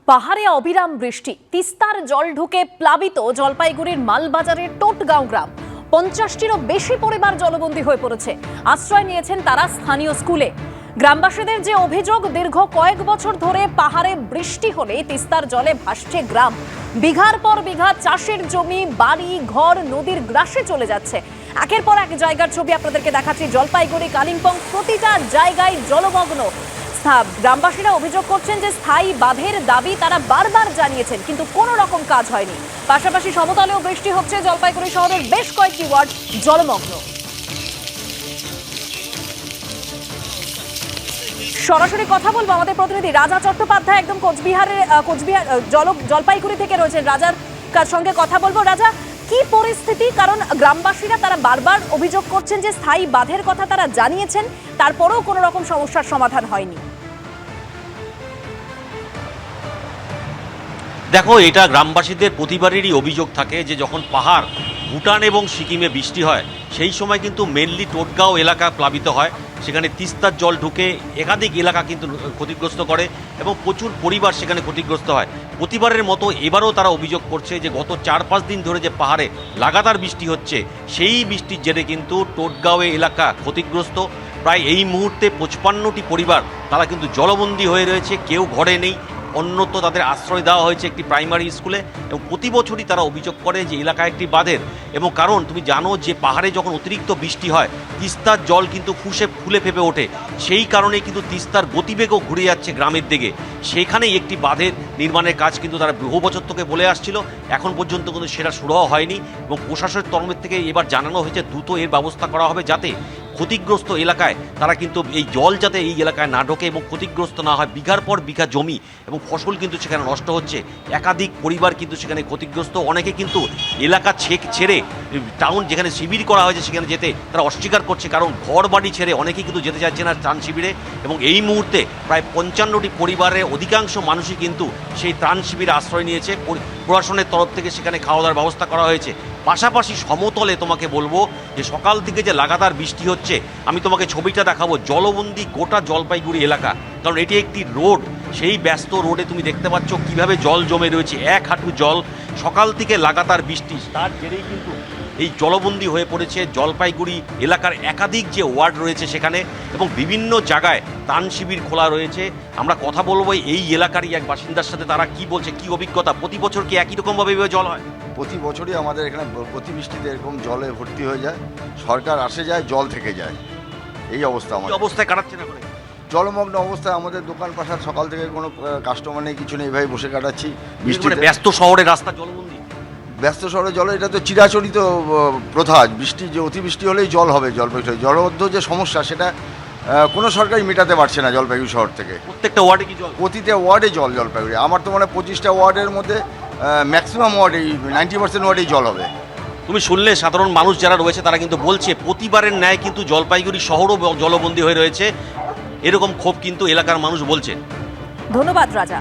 পাহাড়ে অবিরাম বৃষ্টি, তিস্তার জল ঢুকে প্লাবিত জলপাইগুড়ির মালবাজারের টোটগাঁও গ্রাম। 50টিরও বেশি পরিবার জলবন্দী হয়ে পড়েছে। আশ্রয় নিয়েছেন তারা স্থানীয় স্কুলে। গ্রামবাসীদের যে অভিযোগ, দীর্ঘ কয়েক বছর ধরে পাহাড়ে বৃষ্টি হলে তিস্তার জলে ভাসছে গ্রাম। বিঘার পর বিঘা চাষের জমি, বাড়ি ঘর নদীর গ্রাসে চলে যাচ্ছে। একের পর এক জায়গার ছবি আপনাদেরকে দেখাচ্ছি। জলপাইগুড়ি, কালিম্পং, প্রতিটা জায়গায় জলমগ্ন। গ্রামবাসীরা অভিযোগ করছেন যে স্থায়ী বাঁধের দাবি তারা বারবার জানিয়েছেন, কিন্তু কোনো রকম কাজ হয়নি। পাশাপাশি সমতলেও বৃষ্টি হচ্ছে। জলপাইগুড়ি শহরের বেশ কয়েকটি ওয়ার্ড জলমগ্ন। সরাসরি কথা বলবো আমাদের প্রতিনিধি রাজা চট্টোপাধ্যায়, একদম কোচবিহার জলপাইগুড়ি থেকে রয়েছেন। রাজার সঙ্গে কথা বলবো। রাজা, কি পরিস্থিতি? কারণ গ্রামবাসীরা তারা বারবার অভিযোগ করছেন যে স্থায়ী বাঁধের কথা তারা জানিয়েছেন, তারপরেও কোনো রকম সমস্যার সমাধান হয়নি। দেখো, এটা গ্রামবাসীদের প্রতিবারেরই অভিযোগ থাকে যে যখন পাহাড়, ভুটান এবং সিকিমে বৃষ্টি হয় সেই সময় কিন্তু মেনলি টোটগাঁও এলাকা প্লাবিত হয়। সেখানে তিস্তার জল ঢুকে একাধিক এলাকা কিন্তু ক্ষতিগ্রস্ত করে এবং প্রচুর পরিবার সেখানে ক্ষতিগ্রস্ত হয়। প্রতিবারের মতো এবারও তারা অভিযোগ করছে যে গত 4-5 দিন ধরে যে পাহাড়ে লাগাতার বৃষ্টি হচ্ছে, সেই বৃষ্টির জেরে কিন্তু টোটগাঁও এলাকা ক্ষতিগ্রস্ত। প্রায় এই মুহূর্তে 55টি পরিবার তারা কিন্তু জলবন্দী হয়ে রয়েছে, কেউ ঘরে নেই। অন্যত্র তাদের আশ্রয় দেওয়া হয়েছে একটি প্রাইমারি স্কুলে। এবং প্রতি বছরই তারা অভিযোগ করে যে এলাকায় একটি বাঁধের, এবং কারণ তুমি জানো যে পাহাড়ে যখন অতিরিক্ত বৃষ্টি হয় তিস্তার জল কিন্তু ফুলে ফেপে ওঠে। সেই কারণে কিন্তু তিস্তার গতিবেগও ঘুরে যাচ্ছে গ্রামের দিকে। সেখানেই একটি বাঁধের নির্মাণের কাজ কিন্তু তারা বহু বছর থেকে বলে আসছিল, এখন পর্যন্ত কিন্তু সেটা শুরুও হয়নি। এবং প্রশাসনের তরফের থেকে এবার জানানো হয়েছে দ্রুত এর ব্যবস্থা করা হবে, যাতে ক্ষতিগ্রস্ত এলাকায় তারা কিন্তু এই জল যাতে এই এলাকায় না ঢোকে এবং ক্ষতিগ্রস্ত না হয়। বিঘার পর বিঘা জমি এবং ফসল কিন্তু সেখানে নষ্ট হচ্ছে। একাধিক পরিবার কিন্তু সেখানে ক্ষতিগ্রস্ত। অনেকে কিন্তু এলাকা ছেড়ে টাউন যেখানে শিবির করা হয়েছে সেখানে যেতে তারা অস্বীকার করছে, কারণ ঘর বাড়ি ছেড়ে অনেকেই কিন্তু যেতে চাইছে না ত্রাণ শিবিরে। এবং এই মুহূর্তে প্রায় 55টি পরিবারের অধিকাংশ মানুষই কিন্তু সেই ত্রাণ শিবিরে আশ্রয় নিয়েছে। প্রশাসনের তরফ থেকে সেখানে খাওয়া দাওয়ার ব্যবস্থা করা হয়েছে। পাশাপাশি সমতলে তোমাকে বলবো যে সকাল থেকে যে লাগাতার বৃষ্টি হচ্ছে, আমি তোমাকে ছবিটা দেখাবো। জলবন্দী গোটা জলপাইগুড়ি এলাকা, কারণ এটি একটি রোড। সেই ব্যস্ত রোডে তুমি দেখতে পাচ্ছ কিভাবে জল জমে রয়েছে, 1 হাঁটু জল। সকাল থেকে লাগাতার বৃষ্টি, তার জেরেই কিন্তু এই জলবন্দী হয়ে পড়েছে জলপাইগুড়ি এলাকার একাধিক যে ওয়ার্ড রয়েছে সেখানে, এবং বিভিন্ন জায়গায় ত্রাণ শিবির খোলা রয়েছে। আমরা কথা বলবো এই এলাকারই এক বাসিন্দার সাথে, তারা কি বলছে, কি অভিজ্ঞতা। প্রতি বছর কি একই রকমভাবে জল হয়? প্রতি বছরই আমাদের এখানে প্রতি বৃষ্টিতে এরকম জলে ভর্তি হয়ে যায়। সরকার আসে যায়, জল থেকে যায়, এই অবস্থা। আমাদের অবস্থায় কাটাচ্ছে না করে জলমগ্ন অবস্থায় আমাদের দোকান পাশার সকাল থেকে কোনো কাস্টমার নেই, কিছু নেই, এইভাবে বসে কাটাচ্ছি বৃষ্টিতে। ব্যস্ত শহরের রাস্তা জলবন্দী, ব্যস্ত শহরে জল, এটা তো চিরাচরিত প্রথা। বৃষ্টি যে অতিবৃষ্টি হলেই জল হবে। জলপাইগুড়ি জলবদ্ধ যে সমস্যা, সেটা কোনো সরকারই মেটাতে পারছে না জলপাইগুড়ি শহর থেকে। প্রত্যেকটা ওয়ার্ডে কি জল? প্রতিটা ওয়ার্ডে জল জলপাইগুড়ি। আমার তো মানে 25টা ওয়ার্ডের মধ্যে ম্যাক্সিমাম ওয়ার্ডেই 90% ওয়ার্ডেই জল হবে। তুমি শুনলে সাধারণ মানুষ যারা রয়েছে তারা কিন্তু বলছে প্রতিবারের ন্যায় কিন্তু জলপাইগুড়ি শহরও জলবন্দী হয়ে রয়েছে, এরকম ক্ষোভ কিন্তু এলাকার মানুষ বলছে। ধন্যবাদ রাজা।